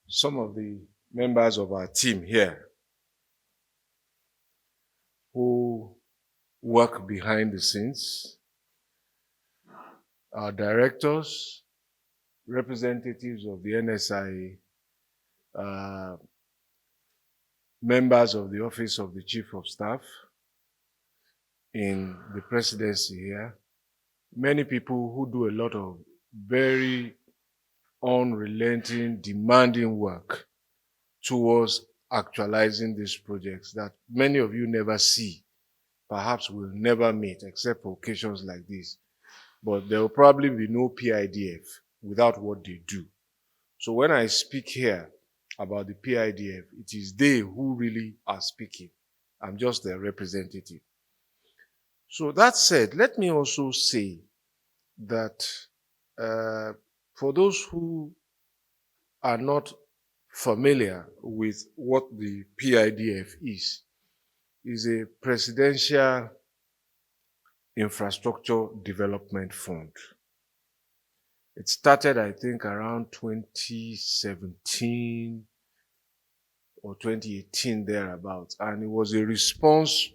some of the members of our team here who work behind the scenes, our directors, representatives of the NSIA, members of the Office of the Chief of Staff in the presidency here, many people who do a lot of very unrelenting, demanding work towards actualizing these projects that many of you never see, perhaps will never meet except for occasions like this. But there will probably be no PIDF without what they do. So when I speak here about the PIDF, it is they who really are speaking. I'm just their representative. So that said, let me also say that for those who are not familiar with what the PIDF is a Presidential Infrastructure Development Fund. It started, I think, around 2017 or 2018 thereabouts, and it was a response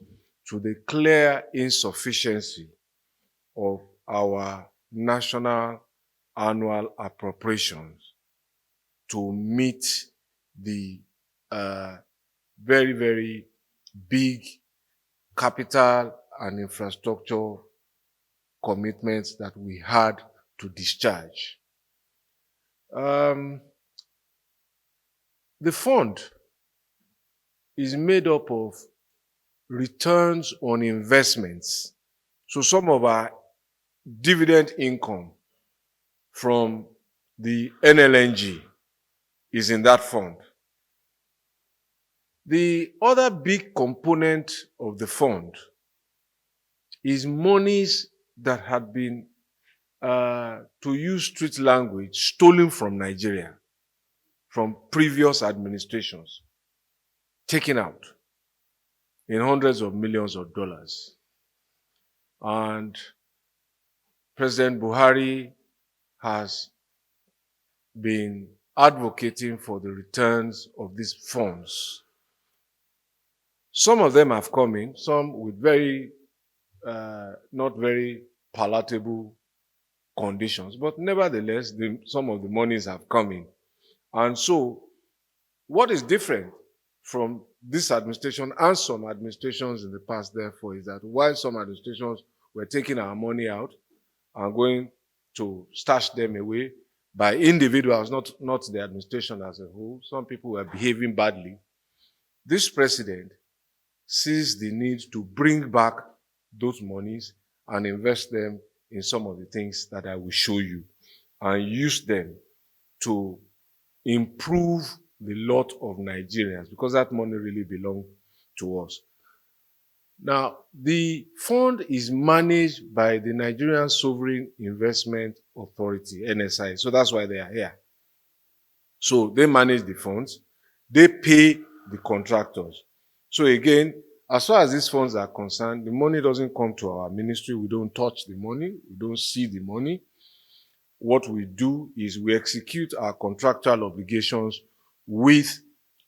to the clear insufficiency of our national annual appropriations to meet the very, very big capital and infrastructure commitments that we had to discharge. The fund is made up of returns on investments. So some of our dividend income from the NLNG is in that fund. The other big component of the fund is monies that had been, to use street language, stolen from Nigeria, from previous administrations, taken out in hundreds of millions of dollars. And President Buhari has been advocating for the returns of these funds. Some of them have come in, some with very, not very palatable conditions, but nevertheless, some of the monies have come in. And so, what is different from this administration and some administrations in the past, therefore, is that while some administrations were taking our money out and going to stash them away by individuals, not the administration as a whole, some people were behaving badly. This president sees the need to bring back those monies and invest them in some of the things that I will show you, and use them to improve the lot of Nigerians, because that money really belongs to us. Now, the fund is managed by the Nigerian Sovereign Investment Authority, NSI, so that's why they are here. So they manage the funds, they pay the contractors. So again, as far as these funds are concerned, the money doesn't come to our ministry. We don't touch the money. We don't see the money. What we do is we execute our contractual obligations with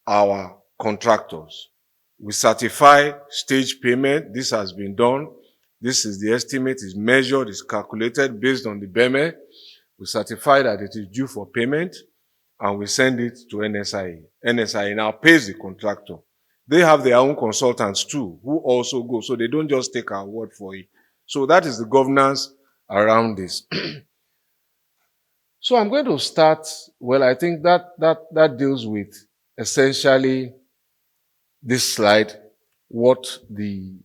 our contractors. We certify stage payment. This has been done. This is the estimate, is measured, is calculated based on the BEME. We certify that it is due for payment, and we send it to NSIA. NSIA now pays the contractor. They have their own consultants too, who also go, so they don't just take our word for it. So that is the governance around this. So I'm going to start, well, I think that deals with essentially this slide, what the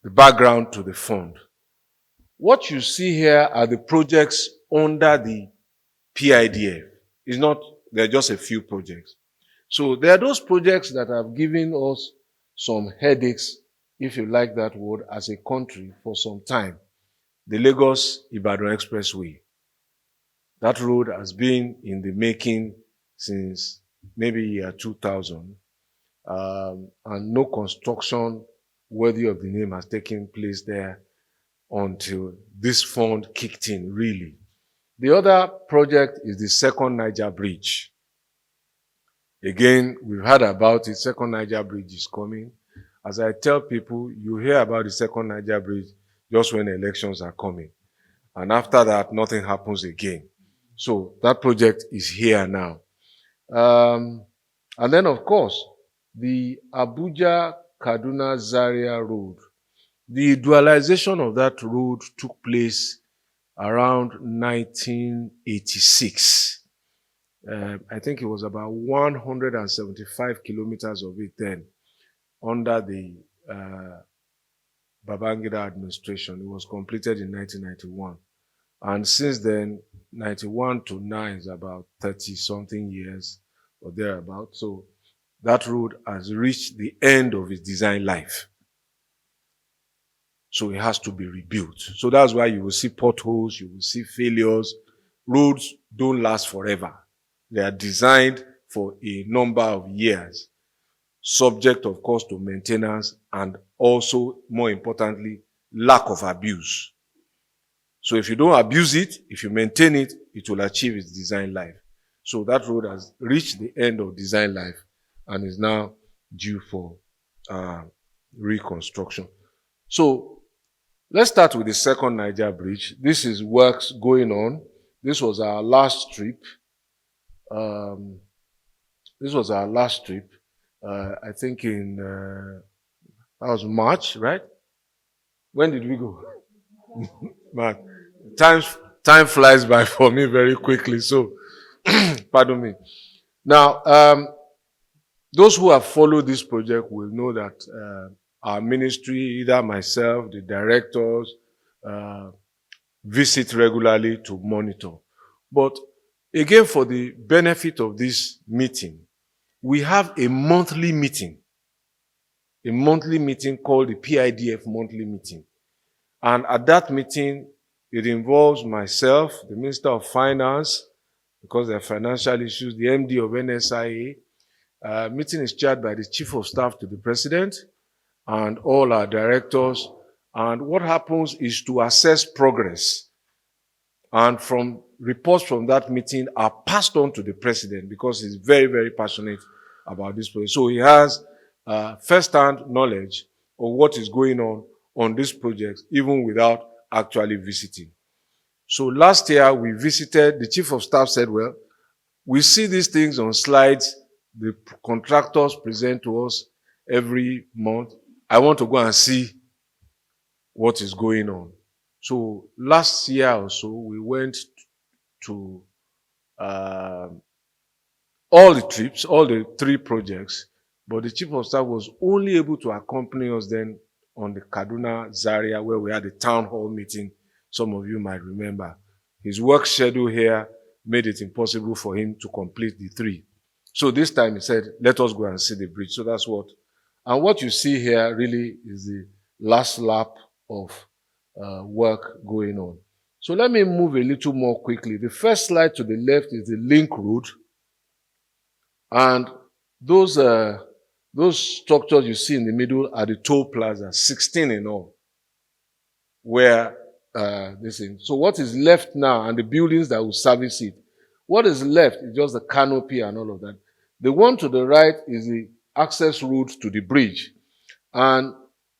background to the fund. What you see here are the projects under the PIDF. It's not, there are just a few projects. So there are those projects that have given us some headaches, if you like that word, as a country for some time. The Lagos-Ibadan Expressway. That road has been in the making since maybe year 2000, and no construction worthy of the name has taken place there until this fund kicked in, really. The other project is the second Niger Bridge. Again, we've heard about it. Second Niger Bridge is coming. As I tell people, you hear about the second Niger Bridge just when elections are coming. And after that, nothing happens again. So that project is here now. And then, of course, the Abuja-Kaduna-Zaria Road. The dualization of that road took place around 1986. I think it was about 175 kilometers of it then under the Babangida administration. It was completed in 1991. And since then, 91 to 9 is about 30-something years or thereabout. So that road has reached the end of its design life. So it has to be rebuilt. So that's why you will see potholes, you will see failures. Roads don't last forever. They are designed for a number of years, subject, of course, to maintenance and also, more importantly, lack of abuse. So if you don't abuse it, if you maintain it, it will achieve its design life. So that road has reached the end of design life and is now due for reconstruction. So let's start with the second Niger Bridge. This is works going on. This was our last trip. I think in, that was March, right? When did we go? Man, time flies by for me very quickly, so pardon me. Now, those who have followed this project will know that our ministry, either myself, the directors, visit regularly to monitor. But again, for the benefit of this meeting, we have a monthly meeting called the PIDF monthly meeting. And at that meeting, it involves myself, the Minister of Finance, because there are financial issues, the MD of NSIA. Meeting is chaired by the Chief of Staff to the President and all our directors. And what happens is to assess progress. And from reports from that meeting are passed on to the President because he's very, very passionate about this project. So he has first-hand knowledge of what is going on this project, even without actually visiting. So last year we visited, the Chief of Staff said, well, we see these things on slides, the contractors present to us every month. I want to go and see what is going on. So last year or so, we went to all the trips, all the 3 projects, but the Chief of Staff was only able to accompany us then on the Kaduna-Zaria, where we had a town hall meeting. Some of you might remember. His work schedule here made it impossible for him to complete the 3. So this time he said, let us go and see the bridge. So that's what. And what you see here really is the last lap of work going on. So let me move a little more quickly. The first slide to the left is the link road. And those structures you see in the middle are the toll plaza, 16 in all, where this is. So what is left now, and the buildings that will service it, what is left is just the canopy and all of that. The one to the right is the access route to the bridge. And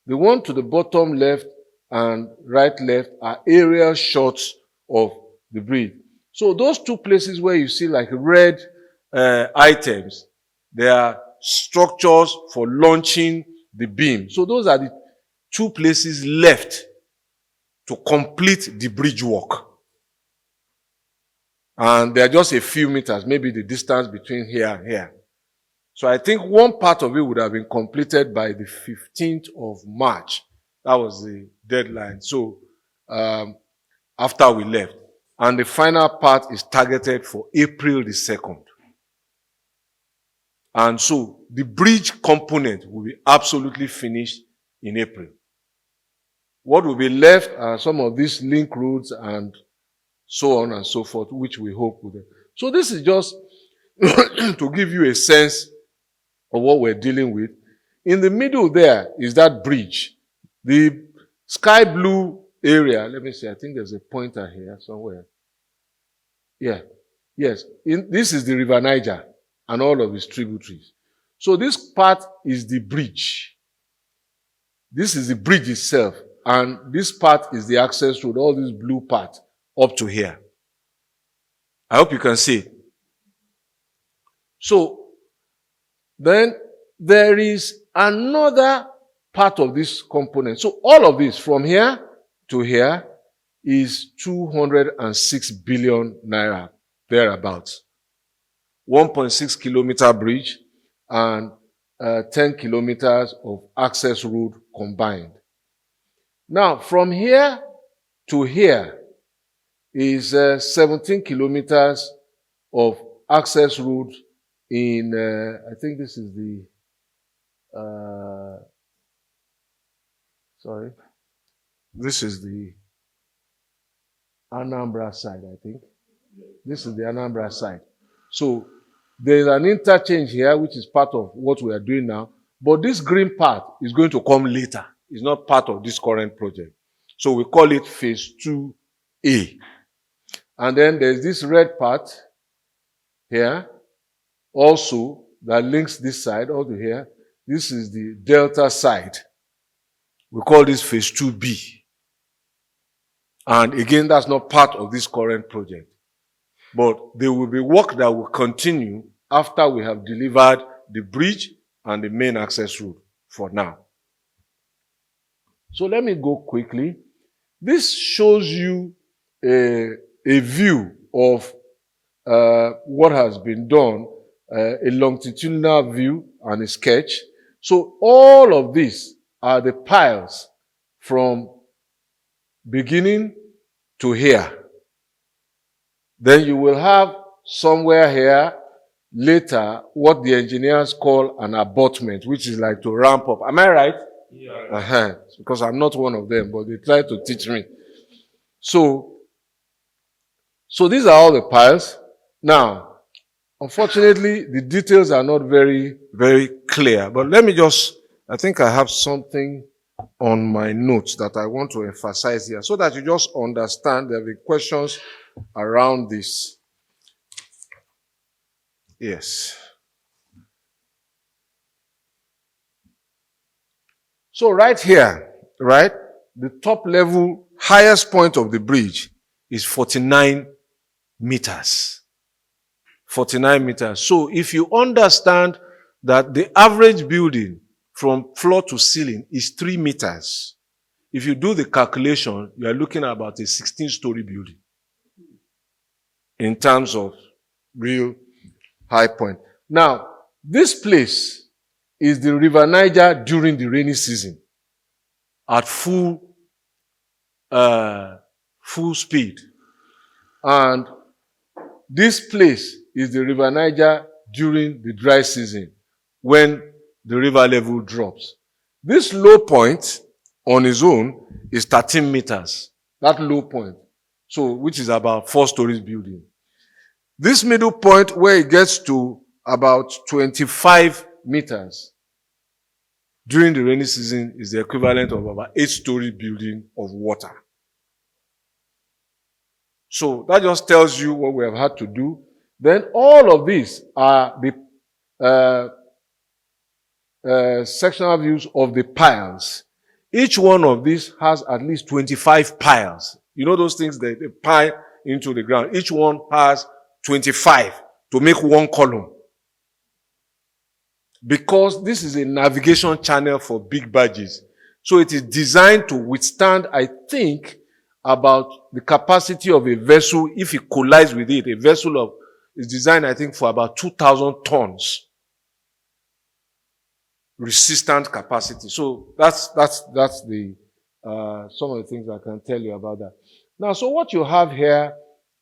the one to the bottom left and right left are aerial shots of the bridge. So those 2 places where you see like red items, they are structures for launching the beam. So those are the 2 places left to complete the bridge work. And they are just a few meters, maybe the distance between here and here. So I think one part of it would have been completed by the 15th of March. That was the deadline. So after we left. And the final part is targeted for April the 2nd. And so the bridge component will be absolutely finished in April. What will be left are some of these link roads and so on and so forth, which we hope will. So this is just to give you a sense of what we're dealing with. In the middle there is that bridge. The sky blue area, let me see, I think there's a pointer here somewhere. Yeah. Yes. This is the River Niger and all of its tributaries. So this part is the bridge. This is the bridge itself. And this part is the access road, all this blue part up to here. I hope you can see it. So then there is another part of this component. So all of this from here to here is 206 billion naira, thereabouts. 1.6 kilometer bridge and 10 kilometers of access road combined. Now, from here to here is 17 kilometers of access road in, I think this is the, this is the Anambra side, I think. This is the Anambra side. So there's an interchange here, which is part of what we are doing now. But this green part is going to come later. It's not part of this current project. So we call it phase 2A. And then there's this red part here also that links this side all to here. This is the delta side. We call this phase 2B. And again, that's not part of this current project. But there will be work that will continue after we have delivered the bridge and the main access route for now. So let me go quickly. This shows you a view of what has been done, a longitudinal view and a sketch. So all of these are the piles from beginning to here. Then you will have somewhere here later what the engineers call an abutment, which is like to ramp up. Am I right? Yeah. Because I'm not one of them, but they try to teach me. So these are all the piles. Now, unfortunately, the details are not very, very clear. But let me just, I think I have something on my notes that I want to emphasize here so that you just understand. There will be questions around this. Yes. So right here, right, the top level, highest point of the bridge is 49 meters. 49 meters. So if you understand that the average building from floor to ceiling is 3 meters, if you do the calculation, you are looking at about a 16-story building in terms of real high point. Now, this place is the River Niger during the rainy season at full speed. And this place is the River Niger during the dry season when the river level drops. This low point on its own is 13 meters. That low point. So, which is about 4 stories building. This middle point where it gets to about 25 meters during the rainy season is the equivalent of about 8-story building of water. So that just tells you what we have had to do. Then all of these are the sectional views of the piles. Each one of these has at least 25 piles. You know those things that they pile into the ground. Each one has 25 to make one column. Because this is a navigation channel for big barges. So it is designed to withstand, I think, about the capacity of a vessel. If it collides with it, a vessel is designed, I think, for about 2,000 tons resistant capacity. So that's the some of the things I can tell you about that. Now, so what you have here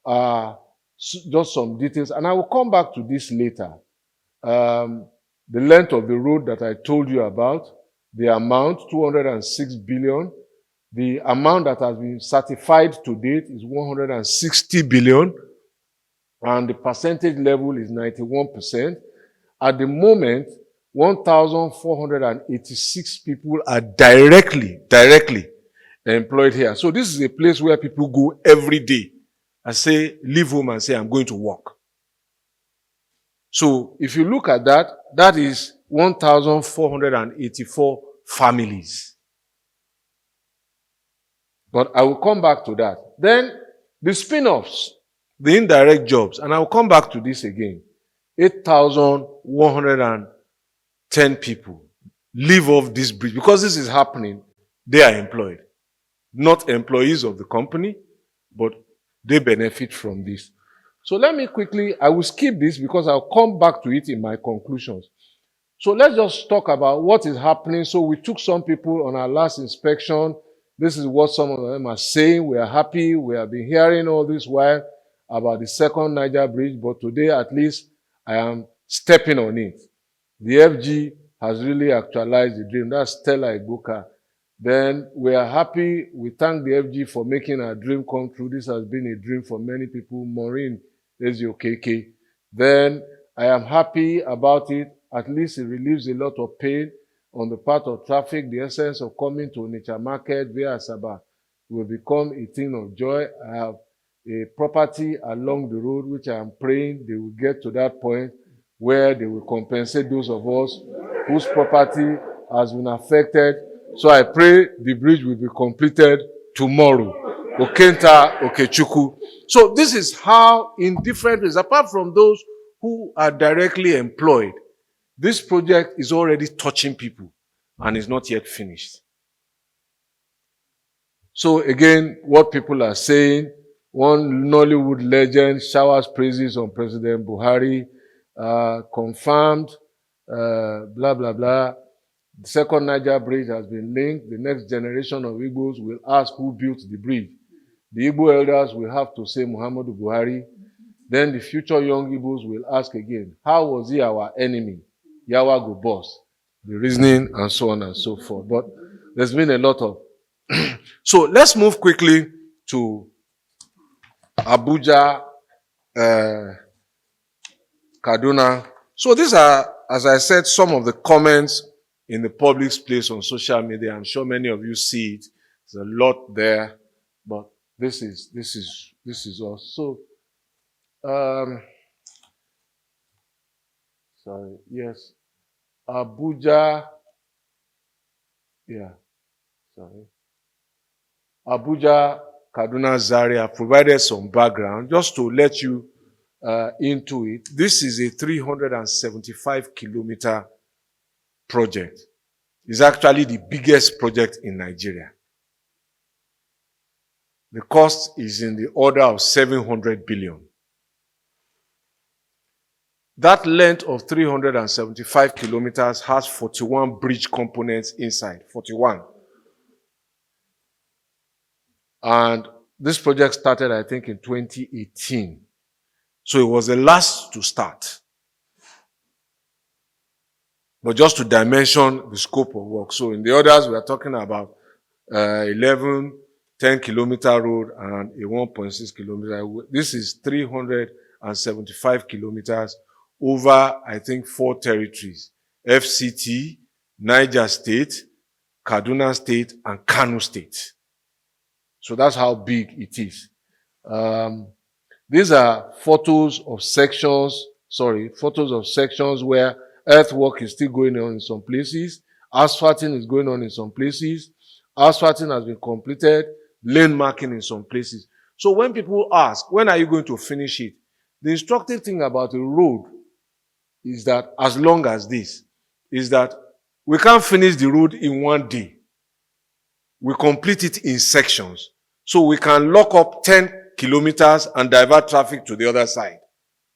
are just some details, and I will come back to this later. The length of the road that I told you about, the amount, 206 billion. The amount that has been certified to date is 160 billion, and the percentage level is 91%. At the moment, 1,486 people are directly employed here. So this is a place where people go every day I say, leave home and say, I'm going to work. So if you look at that, that is 1,484 families. But I will come back to that. Then the spin-offs, the indirect jobs, and I will come back to this again. 8,110 people live off this bridge. Because this is happening, they are employed. Not employees of the company, but they benefit from this. So let me quickly, I will skip this because I'll come back to it in my conclusions. So let's just talk about what is happening. So we took some people on our last inspection. This is what some of them are saying. We are happy. We have been hearing all this while about the second Niger bridge, but today at least I am stepping on it. The FG has really actualized the dream. That's Stella Ibuka. Then we are happy. We thank the FG for making our dream come true. This has been a dream for many people. Maureen Eziokeke. Then I am happy about it. At least it relieves a lot of pain on the part of traffic. The essence of coming to Onitsha Market via Asaba will become a thing of joy. I have a property along the road, which I am praying they will get to that point where they will compensate those of us whose property has been affected. So I pray the bridge will be completed tomorrow. Okenta Okechukwu. So this is how, in different ways, apart from those who are directly employed, this project is already touching people and is not yet finished. So again, what people are saying, one Nollywood legend showers praises on President Buhari, confirmed, blah, blah, blah. The second Niger bridge has been linked. The next generation of Igbos will ask who built the bridge. The Igbo elders will have to say Muhammadu Buhari. Then the future young Igbos will ask again, how was he our enemy? Yawa go boss. The reasoning and so on and so forth. But there's been a lot of... So let's move quickly to Abuja, Kaduna. So these are, as I said, some of the comments in the public space on social media. I'm sure many of you see it. There's a lot there, but this is also. Sorry. Yes. Abuja. Yeah. Sorry. Abuja-Kaduna-Zaria provided some background just to let you into it. This is a 375-kilometer project. It's actually the biggest project in Nigeria. The cost is in the order of 700 billion. That length of 375 kilometers has 41 bridge components inside, 41. And this project started, I think, in 2018. So it was the last to start. But just to dimension the scope of work. So in the others, we are talking about 10-kilometer road and a 1.6 kilometer. This is 375 kilometers over, I think, 4 territories. FCT, Niger State, Kaduna State, and Kano State. So that's how big it is. These are photos of sections where earthwork is still going on in some places. Asphalting is going on in some places. Asphalting has been completed. Lane marking in some places. So when people ask, when are you going to finish it? The instructive thing about a road is that, as long as this, is that we can't finish the road in one day. We complete it in sections. So we can lock up 10 kilometers and divert traffic to the other side,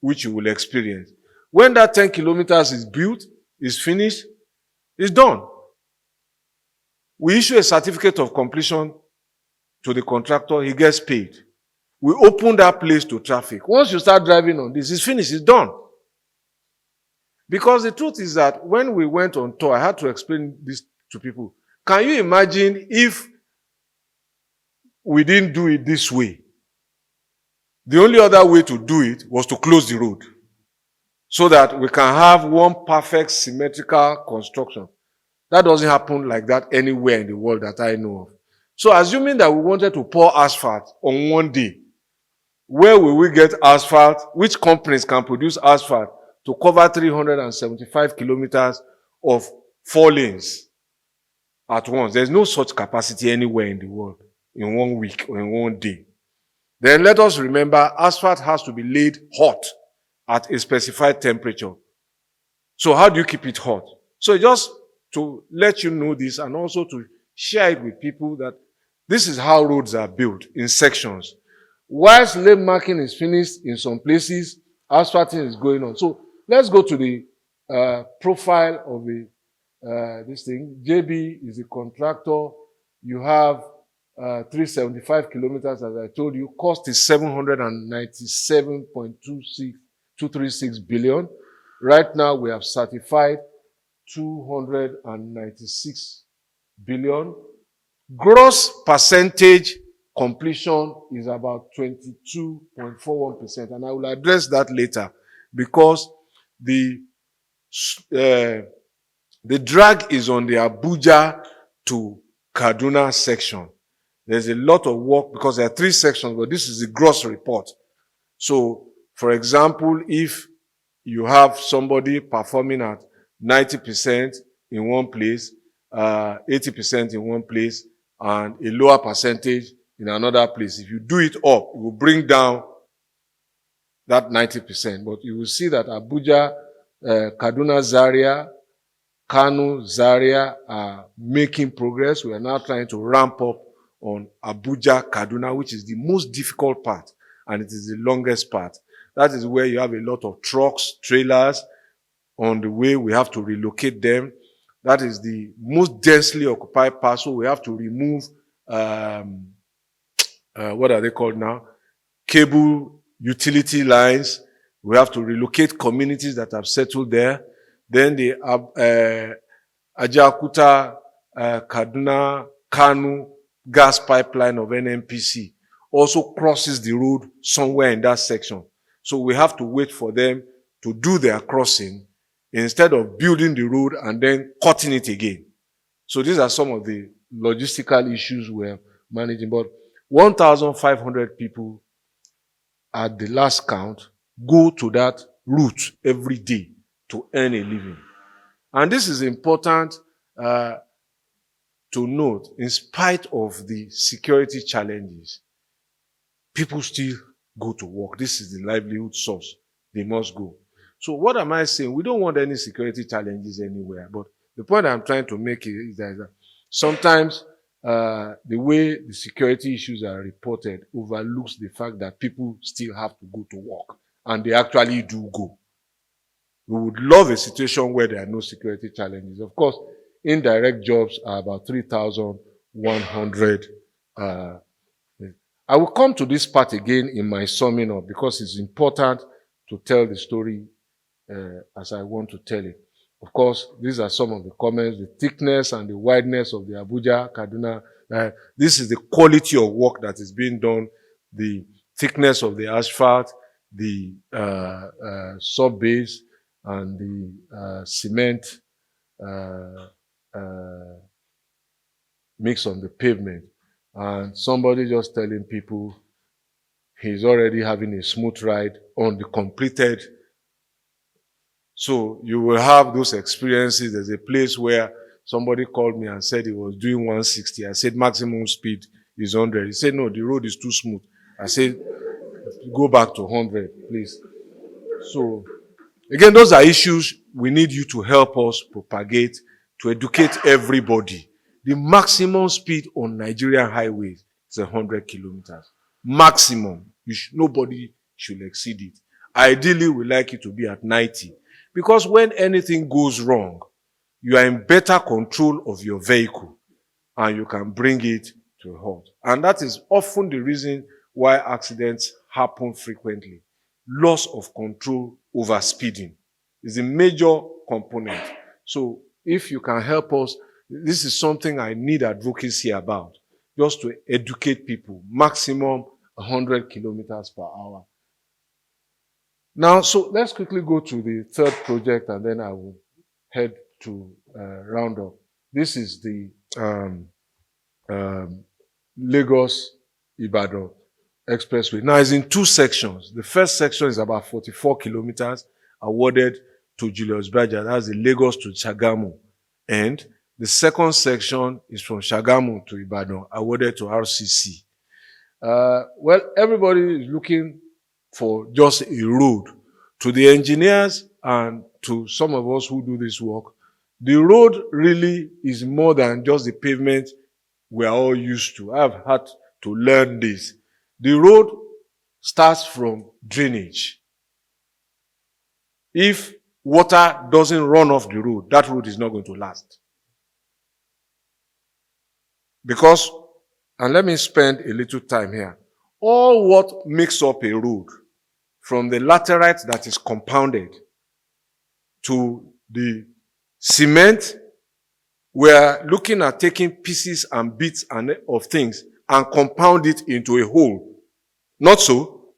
which you will experience. When that 10 kilometers is built, is finished, it's done. We issue a certificate of completion to the contractor, he gets paid. We open that place to traffic. Once you start driving on this, it's finished, it's done. Because the truth is that when we went on tour, I had to explain this to people. Can you imagine if we didn't do it this way? The only other way to do it was to close the road so that we can have one perfect symmetrical construction. That doesn't happen like that anywhere in the world that I know of. So assuming that we wanted to pour asphalt on one day, Where will we get asphalt? Which companies can produce asphalt to cover 375 kilometers of 4 lanes at once? There's no such capacity anywhere in the world in 1 week or in 1 day. Then let us remember, asphalt has to be laid hot at a specified temperature. So how do you keep it hot? So just to let you know this, and also to share it with people, that this is how roads are built in sections. Whilst lane marking is finished in some places, asphalting is going on. So let's go to the profile of this thing. JB is the contractor. You have 375 kilometers, as I told you. Cost is 797.236 billion. Right now, we have certified 296 billion. Gross percentage completion is about 22.41%. And I will address that later, because the drag is on the Abuja to Kaduna section. There's a lot of work because there are 3 sections, but this is the gross report. So, for example, if you have somebody performing at 90% in one place, 80% in one place, and a lower percentage in another place, if you do it up, it will bring down that 90%. But you will see that Abuja, Kaduna-Zaria, Kano, Zaria are making progress. We are now trying to ramp up on Abuja-Kaduna, which is the most difficult part, and it is the longest part. That is where you have a lot of trucks, trailers on the way. We have to relocate them. That is the most densely occupied part, so we have to remove, what are they called now? Cable utility lines. We have to relocate communities that have settled there. Then the Ajakuta, Kaduna, Kanu gas pipeline of NNPC also crosses the road somewhere in that section. So we have to wait for them to do their crossing instead of building the road and then cutting it again. So these are some of the logistical issues we're managing. But 1,500 people at the last count go to that route every day to earn a living. And this is important to note. In spite of the security challenges, people still go to work. This is the livelihood source. They must go. So what am I saying? We don't want any security challenges anywhere. But the point I'm trying to make is that sometimes the way the security issues are reported overlooks the fact that people still have to go to work. And they actually do go. We would love a situation where there are no security challenges. Of course, indirect jobs are about 3,100. I will come to this part again in my summing up, because it's important to tell the story as I want to tell it. Of course, these are some of the comments: the thickness and the wideness of the Abuja-Kaduna. This is the quality of work that is being done, the thickness of the asphalt, the sub-base, and the cement mix on the pavement. And somebody just telling people he's already having a smooth ride on the completed. So you will have those experiences. There's a place where somebody called me and said he was doing 160. I said maximum speed is 100. He said, no, the road is too smooth. I said, go back to 100, please. So again, those are issues we need you to help us propagate, to educate everybody. The maximum speed on Nigerian highways is 100 kilometers. Maximum. Nobody should exceed it. Ideally, we like it to be at 90. Because when anything goes wrong, you are in better control of your vehicle and you can bring it to a halt. And that is often the reason why accidents happen frequently. Loss of control over speeding is a major component. So if you can help us, this is something I need advocacy about, just to educate people. Maximum 100 kilometers per hour. Now, so let's quickly go to the third project, and then I will head to round up. This is the Lagos-Ibadan Expressway. Now it's in two sections. The first section is about 44 kilometers awarded to Julius Berger. That's the Lagos to Shagamu. And the second section is from Shagamu to Ibadan, awarded to RCC. Well, everybody is looking for just a road. To the engineers and to some of us who do this work, the road really is more than just the pavement we are all used to. I've had to learn this. The road starts from drainage. If water doesn't run off the road, that road is not going to last. Because, and let me spend a little time here, all what makes up a road, from the laterite that is compounded to the cement, we are looking at taking pieces and bits of things and compound it into a whole. Not so,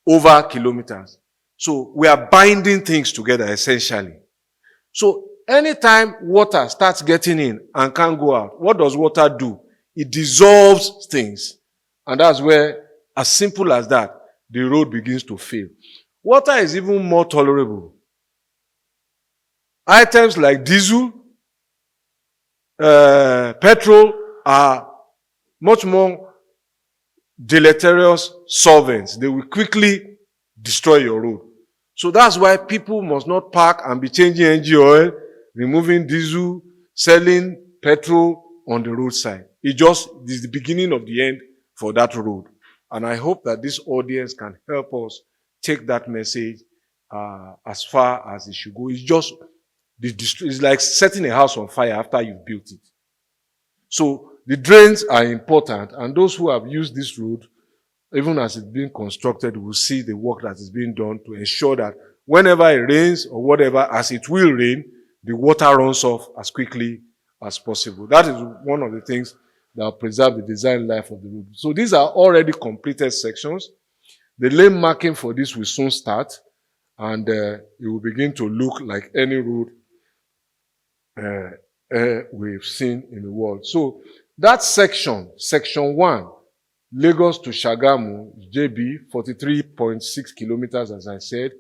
over kilometers. So we are binding things together essentially. So anytime water starts getting in and can't go out, what does water do? It dissolves things. And that's where, as simple as that, the road begins to fail. Water is even more tolerable. Items like diesel, petrol are much more deleterious solvents. They will quickly destroy your road. So that's why people must not park and be changing engine oil, removing diesel, selling petrol on the roadside. It just is the beginning of the end for that road. And I hope that this audience can help us take that message as far as it should go. It's just, it's like setting a house on fire after you've built it. So the drains are important, and those who have used this road, even as it's being constructed, will see the work that is being done to ensure that whenever it rains or whatever, as it will rain, the water runs off as quickly as possible. That is one of the things that will preserve the design life of the road. So these are already completed sections. The lane marking for this will soon start, and it will begin to look like any road we've seen in the world. So that section, section 1, Lagos to Shagamu, JB, 43.6 kilometers, as I said,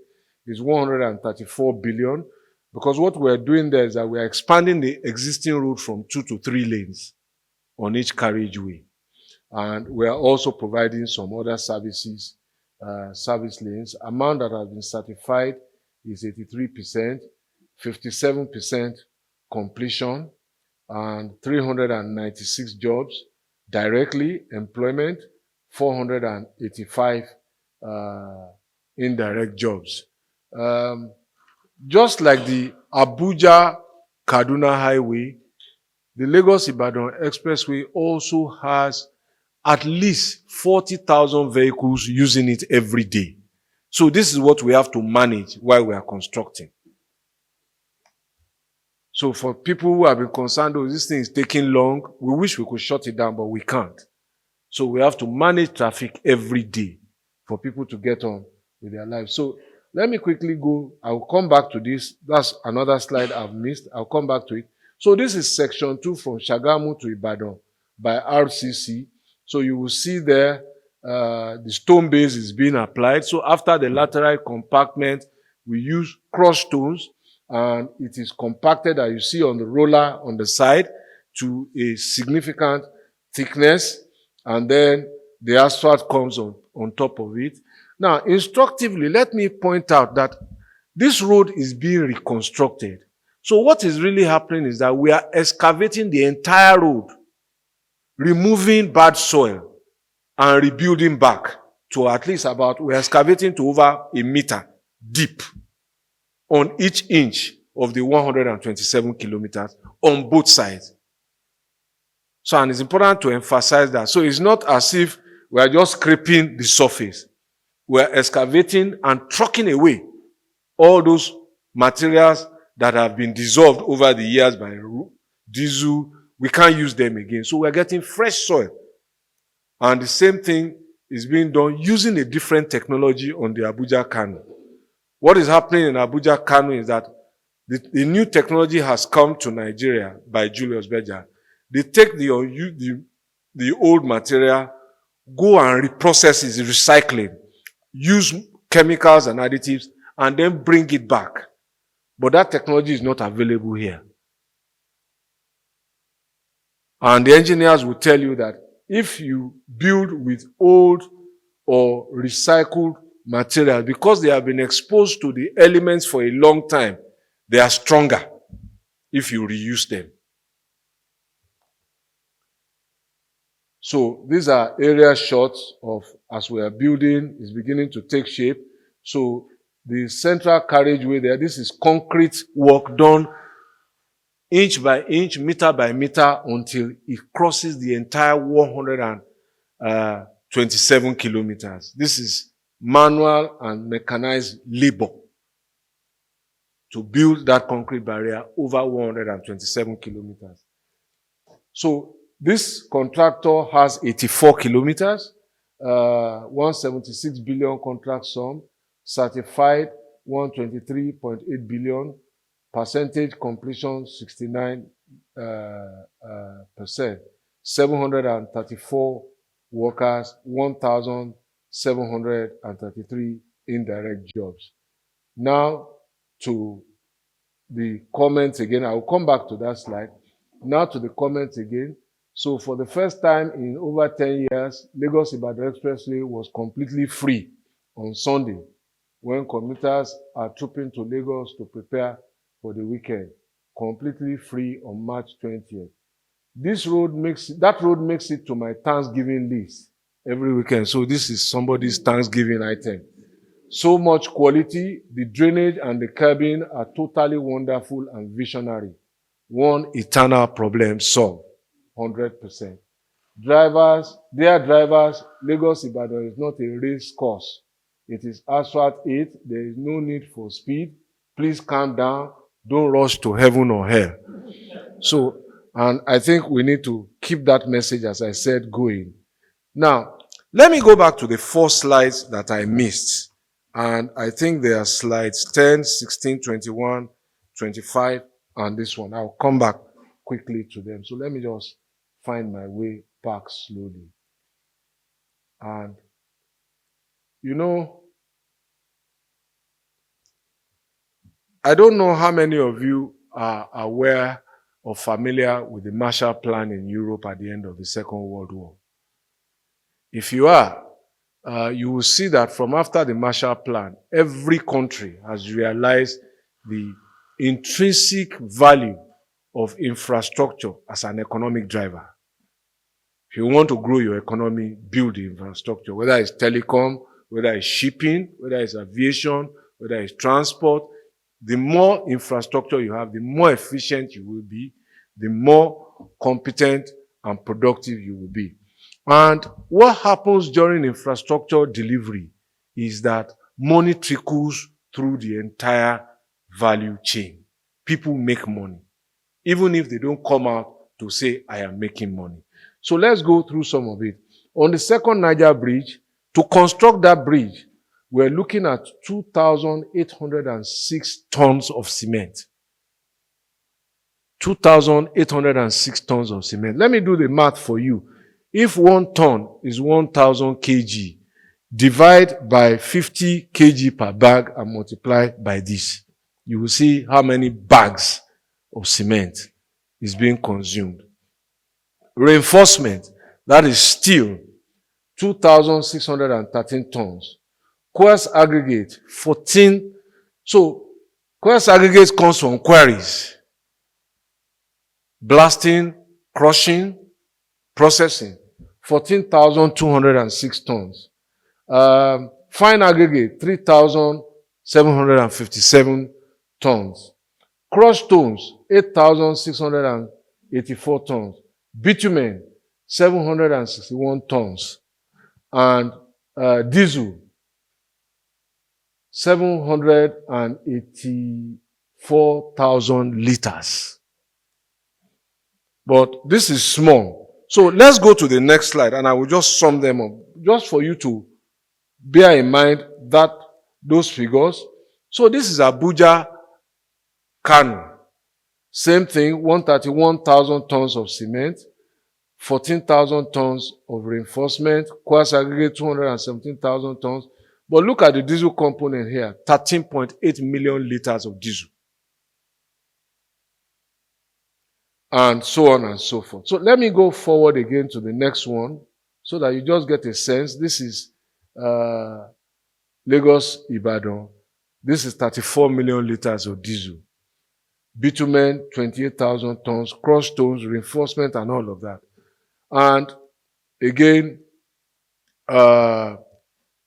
is 134 billion. Because what we're doing there is that we're expanding the existing route from 2 to 3 lanes on each carriageway. And we're also providing some other services, service lanes. Amount that has been certified is 83%, 57% completion, and 396 jobs directly, employment, 485 indirect jobs. Just like the Abuja-Kaduna Highway, the Lagos-Ibadan Expressway also has at least 40,000 vehicles using it every day. So this is what we have to manage while we are constructing. So for people who have been concerned, oh, this thing is taking long, we wish we could shut it down, but we can't. So we have to manage traffic every day for people to get on with their lives. So let me quickly go. I'll come back to this. That's another slide I've missed. I'll come back to it. So this is section 2 from Shagamu to Ibadan by RCC. So you will see there, the stone base is being applied. So after the lateral compartment, we use cross stones, and it is compacted, as you see on the roller on the side, to a significant thickness, and then the asphalt comes on top of it. Now, instructively, let me point out that this road is being reconstructed. So what is really happening is that we are excavating the entire road, removing bad soil, and rebuilding back to at least about, we're excavating to over 1 meter deep on each inch of the 127 kilometers on both sides. So, and it's important to emphasize that. So it's not as if we are just scraping the surface. We are excavating and trucking away all those materials that have been dissolved over the years by diesel. We can't use them again. So we're getting fresh soil. And the same thing is being done using a different technology on the Abuja-Kano. What is happening in Abuja-Kano is that the new technology has come to Nigeria by Julius Berger. They take the old material go and reprocess it, recycling, use chemicals and additives, and then bring it back. But that technology is not available here. And the engineers will tell you that if you build with old or recycled material, because they have been exposed to the elements for a long time, they are stronger if you reuse them. So these are area shots of, as we are building, is beginning to take shape. So the central carriageway there, this is concrete work done inch by inch, meter by meter, until it crosses the entire 127 kilometers. This is manual and mechanized labor to build that concrete barrier over 127 kilometers. So this contractor has 84 kilometers, 176 billion contract sum, certified 123.8 billion, percentage completion 69%, 734 workers, 1,733 indirect jobs. Now to the comments again. I will come back to that slide. Now to the comments again. So for the first time in over 10 years, Lagos-Ibadan Expressway was completely free on Sunday when commuters are trooping to Lagos to prepare for the weekend. Completely free on March 20th. That road makes it to my Thanksgiving list every weekend. So this is somebody's Thanksgiving item. So much quality. The drainage and the curbing are totally wonderful and visionary. One eternal problem solved. 100%. Dear drivers, Lagos-Ibadan is not a race course. It is asphalt 8. There is no need for speed. Please calm down. Don't rush to heaven or hell. So, and I think we need to keep that message, as I said, going. Now, let me go back to the 4 slides that I missed. And I think they are slides 10, 16, 21, 25, and this one. I'll come back quickly to them. So let me just find my way back slowly. And, you know, I don't know how many of you are aware or familiar with the Marshall Plan in Europe at the end of the Second World War. If you are, you will see that from after the Marshall Plan, every country has realized the intrinsic value of infrastructure as an economic driver. If you want to grow your economy, build the infrastructure, whether it's telecom, whether it's shipping, whether it's aviation, whether it's transport. The more infrastructure you have, the more efficient you will be, the more competent and productive you will be. And what happens during infrastructure delivery is that money trickles through the entire value chain. People make money, even if they don't come out to say, I am making money. So let's go through some of it. On the second Niger bridge, to construct that bridge, we're looking at 2,806 tons of cement. 2,806 tons of cement. Let me do the math for you. If 1 ton is 1,000 kg, divide by 50 kg per bag and multiply by this. You will see how many bags of cement is being consumed. Reinforcement, that is steel, 2,613 tons. Coarse aggregate, 14. So, coarse aggregate comes from quarries. Blasting, crushing, processing, 14,206 tons. Fine aggregate, 3,757 tons. Crushed stones, 8,684 tons. Bitumen, 761 tons. And diesel, 784,000 liters. But this is small. So let's go to the next slide and I will just sum them up, just for you to bear in mind that those figures. So this is Abuja-Kano. Same thing, 131,000 tons of cement, 14,000 tons of reinforcement, quartz aggregate 217,000 tons. But look at the diesel component here, 13.8 million liters of diesel. And so on and so forth. So let me go forward again to the next one so that you just get a sense. This is Lagos-Ibadan. This is 34 million liters of diesel. Bitumen, 28,000 tons, crushed stones, reinforcement, and all of that. And again,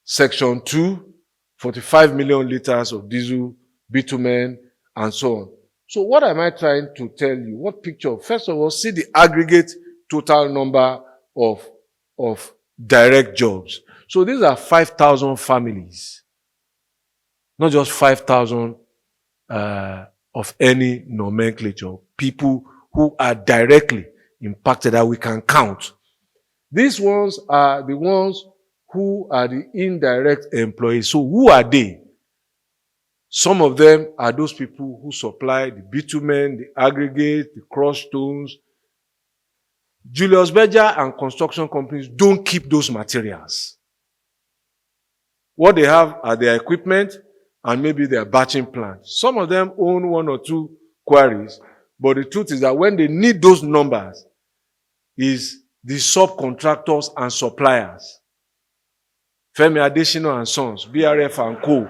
Section 2, 45 million liters of diesel, bitumen, and so on. So what am I trying to tell you? What picture? First of all, see the aggregate total number of direct jobs. So these are 5,000 families, not just 5,000 of any nomenclature, people who are directly impacted that we can count. These ones are the ones who are the indirect employees. So who are they? Some of them are those people who supply the bitumen, the aggregate, the crushed stones. Julius Berger and construction companies don't keep those materials. What they have are their equipment and maybe their batching plants. Some of them own 1 or 2 quarries, but the truth is that when they need those numbers, is the subcontractors and suppliers. Femi Adesina and Sons, BRF and Co.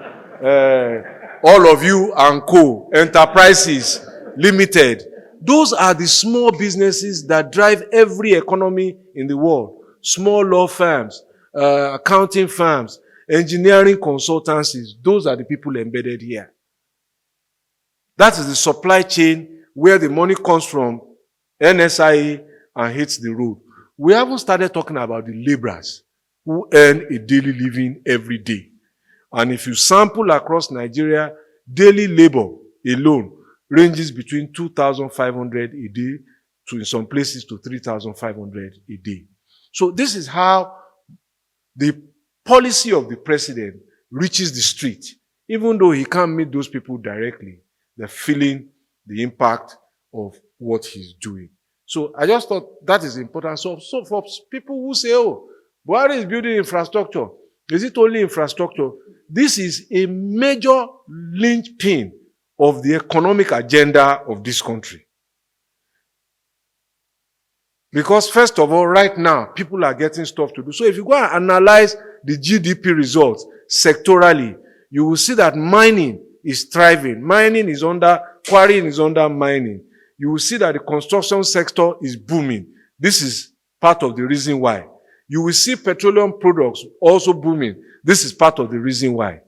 All of you and Co. Enterprises Limited. Those are the small businesses that drive every economy in the world. Small law firms, accounting firms, engineering consultancies. Those are the people embedded here. That is the supply chain where the money comes from NSIA and hits the road. We haven't started talking about the laborers who earn a daily living every day. And if you sample across Nigeria, daily labor alone ranges between 2,500 a day to, in some places, to 3,500 a day. So this is how the policy of the president reaches the street. Even though he can't meet those people directly, they're feeling the impact of what he's doing. So I just thought that is important. So for people who say, oh, Buhari is building infrastructure, is it only infrastructure? This is a major linchpin of the economic agenda of this country. Because first of all, right now, people are getting stuff to do. So if you go and analyze the GDP results sectorally, you will see that mining is thriving. Mining is under, quarrying is under mining. You will see that the construction sector is booming. This is part of the reason why. You will see petroleum products also booming. This is part of the reason why.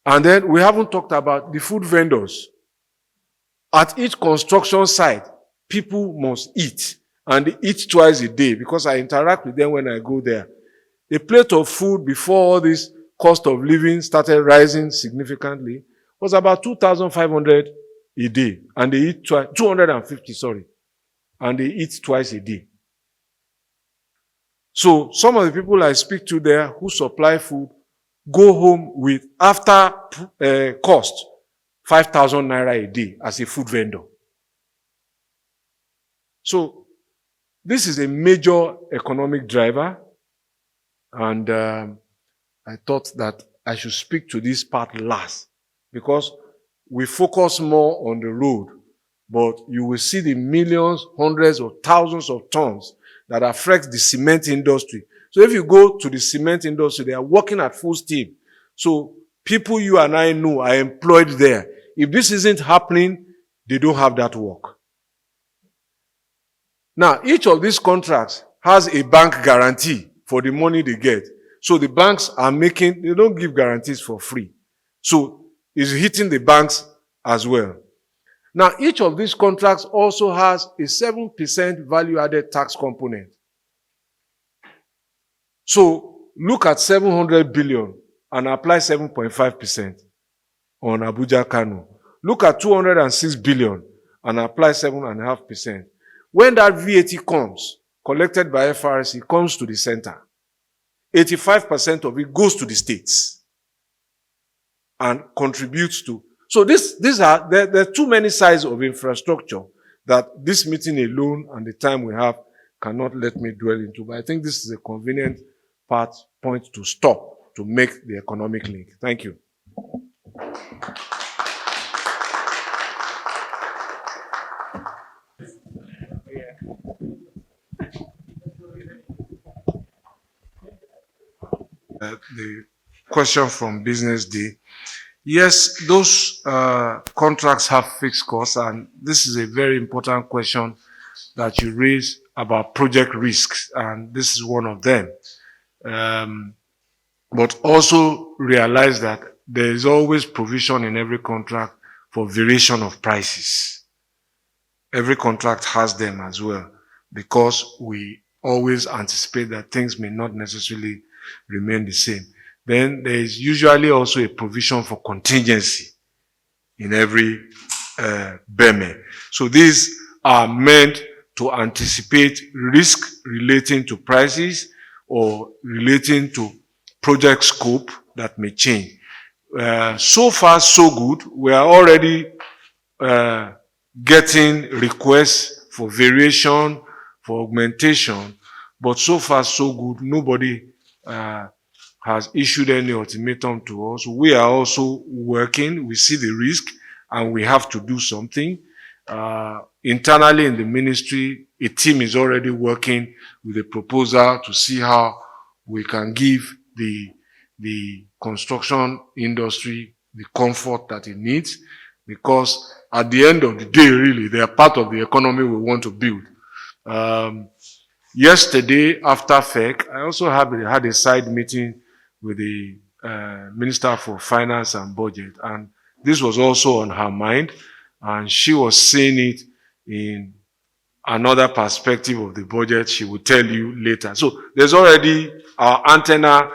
And then we haven't talked about the food vendors. At each construction site, people must eat. And they eat twice a day because I interact with them when I go there. A plate of food before all this cost of living started rising significantly was about 2,500 a day. And they eat 250, sorry. And they eat twice a day. So some of the people I speak to there who supply food go home with, after cost, 5,000 naira a day as a food vendor. So this is a major economic driver, and I thought that I should speak to this part last because we focus more on the road, but you will see the millions, hundreds or thousands of tons that affect the cement industry. So if you go to the cement industry, they are working at full steam. So people you and I know are employed there. If this isn't happening, they don't have that work. Now, each of these contracts has a bank guarantee for the money they get. So the banks are making, they don't give guarantees for free. So it's hitting the banks as well. Now, each of these contracts also has a 7% value-added tax component. So look at 700 billion and apply 7.5% on Abuja-Kano. Look at 206 billion and apply 7.5%. When that VAT comes, collected by FRC, comes to the center, 85% of it goes to the states and contributes to. So there are too many sides of infrastructure that this meeting alone and the time we have cannot let me dwell into. But I think this is a convenient point to stop to make the economic link. Thank you. The question from Business Day. Yes, those contracts have fixed costs, and this is a very important question that you raise about project risks, and this is one of them. But also realize that there is always provision in every contract for variation of prices. Every contract has them as well, because we always anticipate that things may not necessarily remain the same. Then there is usually also a provision for contingency in every BEME. So these are meant to anticipate risk relating to prices or relating to project scope that may change. So far, so good. We are already getting requests for variation, for augmentation, but so far, so good. Nobody has issued any ultimatum to us. We are also working. We see the risk, and we have to do something. Internally in the ministry, a team is already working with a proposal to see how we can give the construction industry the comfort that it needs, because at the end of the day, really, they are part of the economy we want to build. Yesterday, after FEC, I also had a side meeting with the Minister for Finance and Budget, and this was also on her mind, and she was seeing it in another perspective of the budget. She will tell you later. So there's already, our antenna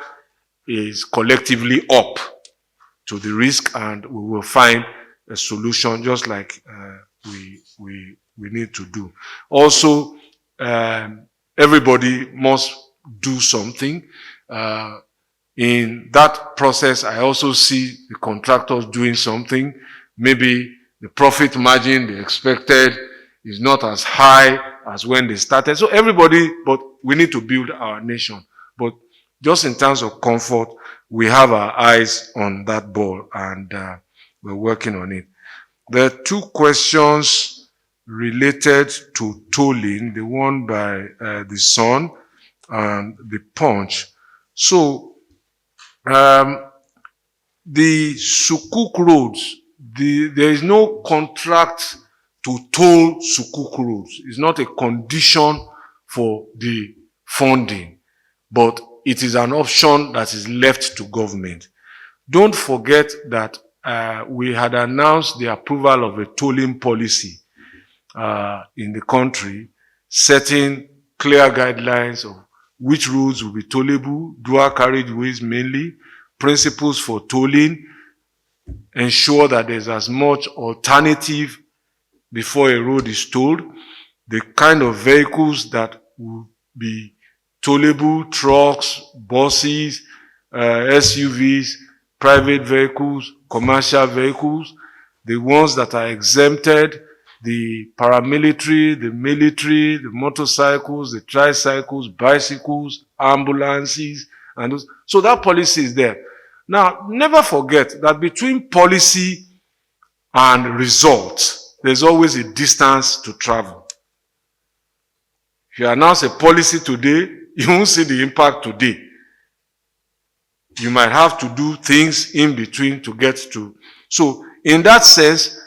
is collectively up to the risk, and we will find a solution just like we need to do. Also, everybody must do something. In that process, I also see the contractors doing something. Maybe the profit margin they expected is not as high as when they started. So everybody, but we need to build our nation. But just in terms of comfort, we have our eyes on that ball, and we're working on it. There are two questions related to tolling, the one by the Sun and the Punch. So, the Sukuk roads, there is no contract to toll Sukuk roads. It's not a condition for the funding, but it is an option that is left to government. Don't forget that we had announced the approval of a tolling policy in the country, setting clear guidelines of which roads will be tollable, dual carriageways mainly, principles for tolling, ensure that there's as much alternative before a road is tolled, the kind of vehicles that will be tollable, trucks, buses, SUVs, private vehicles, commercial vehicles, the ones that are exempted, the paramilitary, the military, the motorcycles, the tricycles, bicycles, ambulances, and those. So that policy is there. Now, never forget that between policy and results, there's always a distance to travel. If you announce a policy today, you won't see the impact today. You might have to do things in between to get to. So, in that sense,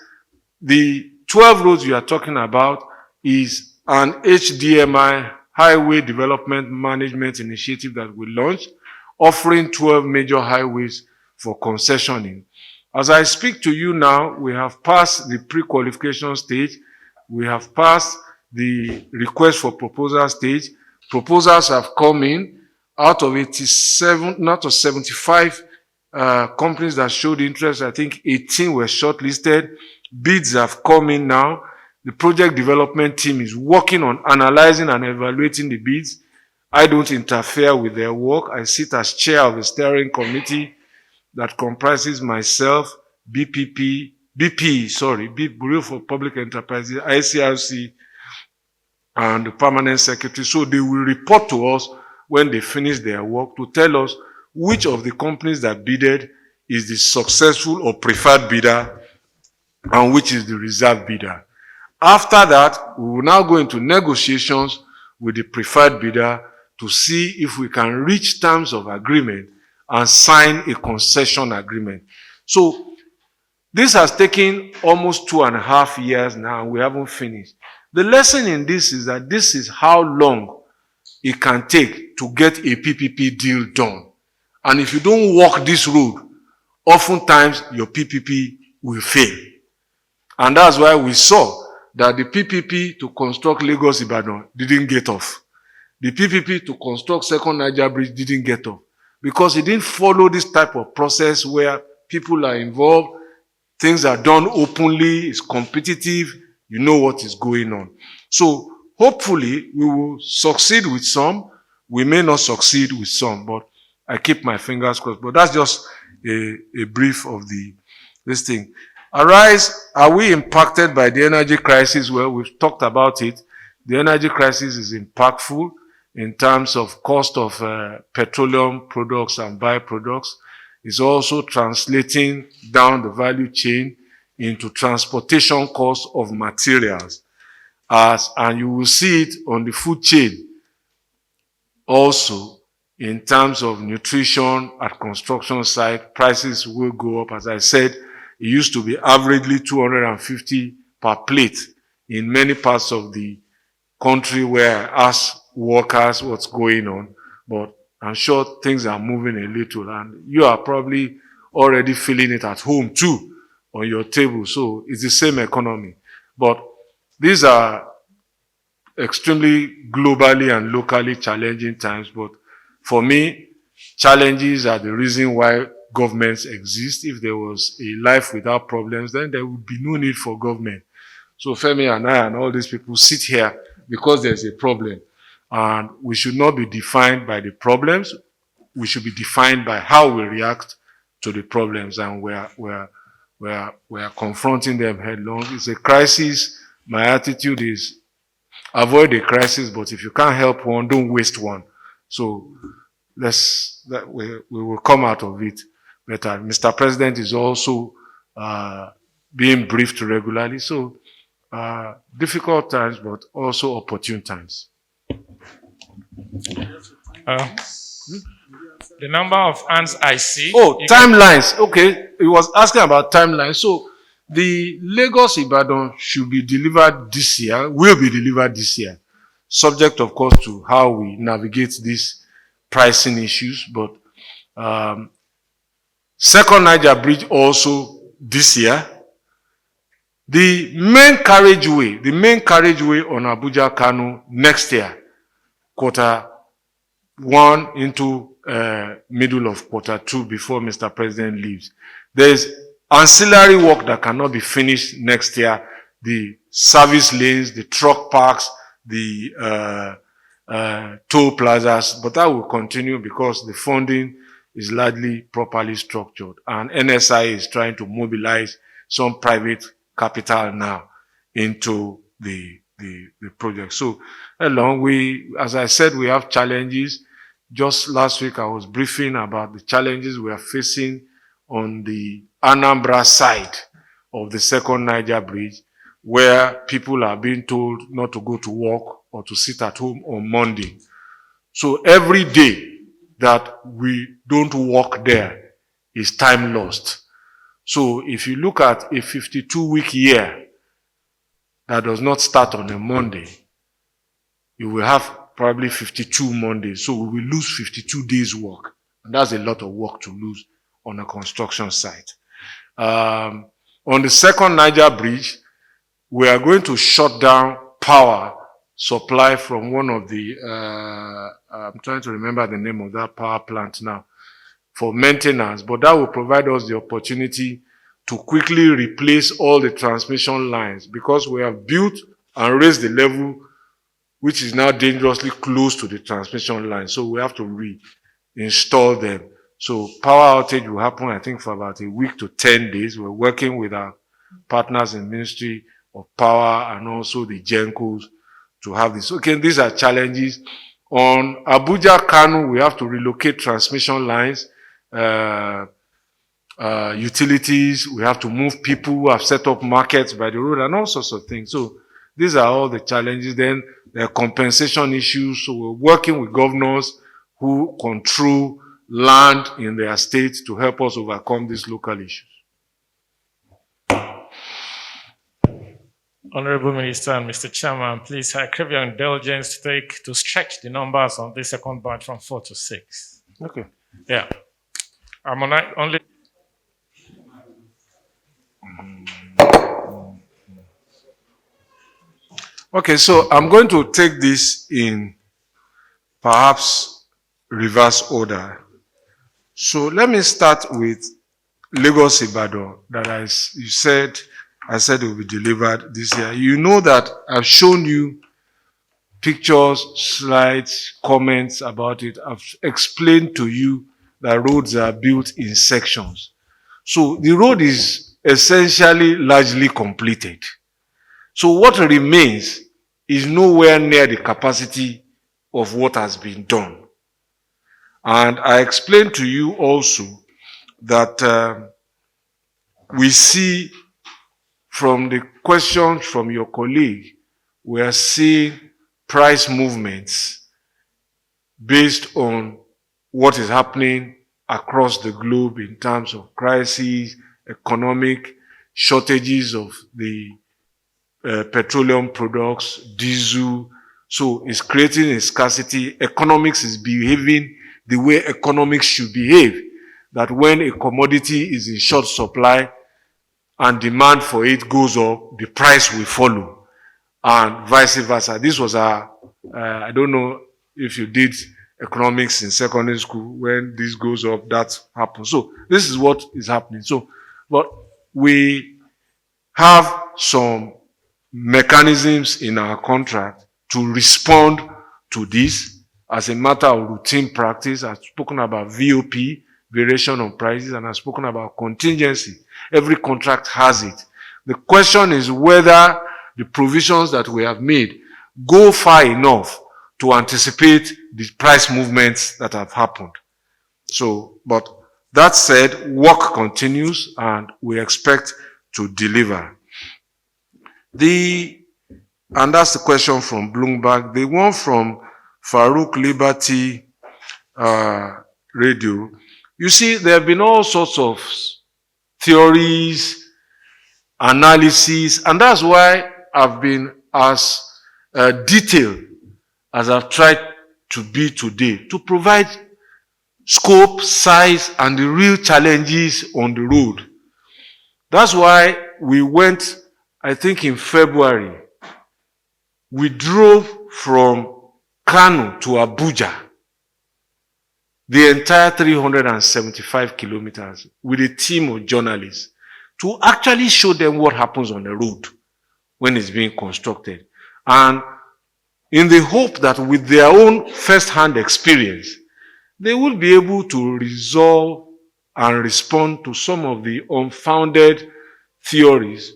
the 12 roads you are talking about is an HDMI, Highway Development Management Initiative, that we launched, offering 12 major highways for concessioning. As I speak to you now, we have passed the pre-qualification stage. We have passed the request for proposal stage. Proposals have come in. Out of 87, not of 75 companies that showed interest, I think 18 were shortlisted. Bids have come in now. The project development team is working on analyzing and evaluating the bids. I don't interfere with their work. I sit as chair of a steering committee that comprises myself, BPP, Bureau for Public Enterprises, ICRC, and the permanent secretary. So they will report to us when they finish their work to tell us which of the companies that bidded is the successful or preferred bidder and which is the reserve bidder. After that, we will now go into negotiations with the preferred bidder to see if we can reach terms of agreement and sign a concession agreement. So this has taken almost 2.5 years now, and we haven't finished. The lesson in this is that this is how long it can take to get a PPP deal done. And if you don't walk this road, oftentimes your PPP will fail. And that's why we saw that the PPP to construct Lagos-Ibadan didn't get off. The PPP to construct Second Niger Bridge didn't get off. Because it didn't follow this type of process where people are involved, things are done openly, it's competitive, you know what is going on. So hopefully we will succeed with some, we may not succeed with some, but I keep my fingers crossed. But that's just a brief of this thing. Arise, are we impacted by the energy crisis? Well, we've talked about it. The energy crisis is impactful in terms of cost of petroleum products and byproducts. It's also translating down the value chain into transportation costs of materials. And you will see it on the food chain also in terms of nutrition at construction site. Prices will go up. As I said, it used to be averagely 250 per plate in many parts of the country where I ask workers what's going on. But I'm sure things are moving a little, and you are probably already feeling it at home too on your table. So it's the same economy. But these are extremely globally and locally challenging times. But for me, challenges are the reason why governments exist. If there was a life without problems, then there would be no need for government. So Femi and I and all these people sit here because there's a problem. And we should not be defined by the problems. We should be defined by how we react to the problems, and we're confronting them headlong. It's a crisis. My attitude is avoid a crisis, but if you can't help one, don't waste one. So we will come out of it better. Mr. President is also being briefed regularly. So difficult times, but also opportune times. The number of hands I see. Oh, timelines. Okay, he was asking about timelines. So the Lagos-Ibadan should be delivered this year, will be delivered this year, subject of course to how we navigate these pricing issues. But Second Niger Bridge also this year. The main carriageway on Abuja-Kanu next year, Q1 into middle of Q2 before Mr. President leaves. There's ancillary work that cannot be finished next year. The service lanes, the truck parks, the toll plazas, but that will continue because the funding is largely properly structured. And NSI is trying to mobilize some private capital now into the project. So as I said, we have challenges. Just last week I was briefing about the challenges we are facing on the Anambra side of the Second Niger Bridge, where people are being told not to go to work or to sit at home on Monday. So every day that we don't work there is time lost. So if you look at a 52-week year that does not start on a Monday, you will have probably 52 Mondays. So we will lose 52 days work. And that's a lot of work to lose on a construction site. On the Second Niger Bridge, we are going to shut down power supply from one of the, I'm trying to remember the name of that power plant now, for maintenance, but that will provide us the opportunity to quickly replace all the transmission lines, because we have built and raised the level which is now dangerously close to the transmission line. So we have to reinstall them. So power outage will happen, I think, for about a week to 10 days. We're working with our partners in Ministry of Power and also the GENCOs to have this. Okay, these are challenges. On Abuja-Kanu, we have to relocate transmission lines, utilities, we have to move people who have set up markets by the road and all sorts of things. So these are all the challenges. Then there are compensation issues. So we're working with governors who control land in their states to help us overcome these local issues. Honorable Minister and Mr. Chairman, please, I crave your indulgence to stretch the numbers on this second batch from 4 to 6. Okay. Yeah. I'm only. Okay, so I'm going to take this in perhaps reverse order. So let me start with Lagos-Ibadan that I said it will be delivered this year. You know that I've shown you pictures, slides, comments about it. I've explained to you that roads are built in sections. So the road is essentially largely completed. So what remains is nowhere near the capacity of what has been done. And I explained to you also that we see from the questions from your colleague, we are seeing price movements based on what is happening across the globe in terms of crises, economic shortages of the petroleum products, diesel. So it's creating a scarcity. Economics is behaving the way economics should behave. That when a commodity is in short supply and demand for it goes up, the price will follow, and vice versa. This was I don't know if you did economics in secondary school. When this goes up, that happens. So this is what is happening. So, but we have some mechanisms in our contract to respond to this as a matter of routine practice. I've spoken about VOP, variation on prices, and I've spoken about contingency. Every contract has it. The question is whether the provisions that we have made go far enough to anticipate the price movements that have happened. So, but that said, work continues and we expect to deliver. And that's the question from Bloomberg. The one from Farouk Liberty Radio. You see, there have been all sorts of theories, analysis, and that's why I've been as detailed as I've tried to be today, to provide scope, size, and the real challenges on the road. That's why we went, I think in February, we drove from Kano to Abuja, the entire 375 kilometers with a team of journalists to actually show them what happens on the road when it's being constructed. And in the hope that with their own first-hand experience, they will be able to resolve and respond to some of the unfounded theories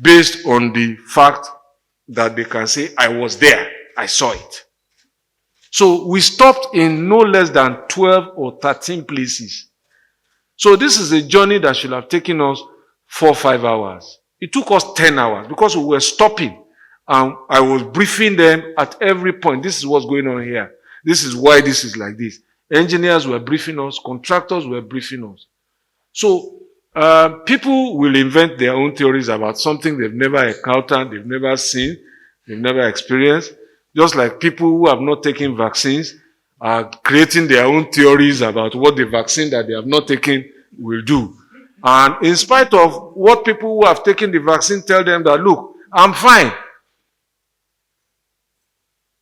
based on the fact that they can say, I was there, I saw it. So we stopped in no less than 12 or 13 places. So this is a journey that should have taken us 4 or 5 hours. It took us 10 hours because we were stopping and I was briefing them at every point. This is what's going on here. This is why this is like this. Engineers were briefing us, contractors were briefing us. So people will invent their own theories about something they've never encountered, they've never seen, they've never experienced. Just like people who have not taken vaccines are creating their own theories about what the vaccine that they have not taken will do. And in spite of what people who have taken the vaccine tell them that, look, I'm fine.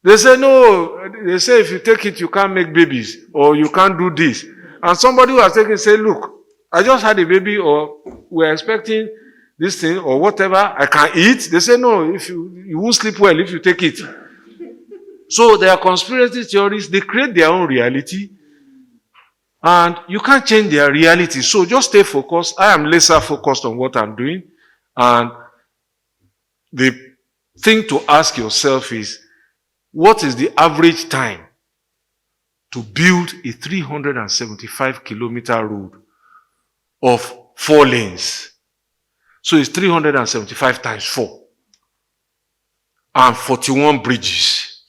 They say, no, they say if you take it, you can't make babies, or you can't do this. And somebody who has taken it say, look, I just had a baby, or we're expecting this thing, or whatever, I can eat. They say, no, if you won't sleep well if you take it. So there are conspiracy theories, they create their own reality, and you can't change their reality. So just stay focused. I am laser focused on what I'm doing, And the thing to ask yourself is, what is the average time to build a 375-kilometer road of 4 lanes? So it's 375 times 4. And 41 bridges,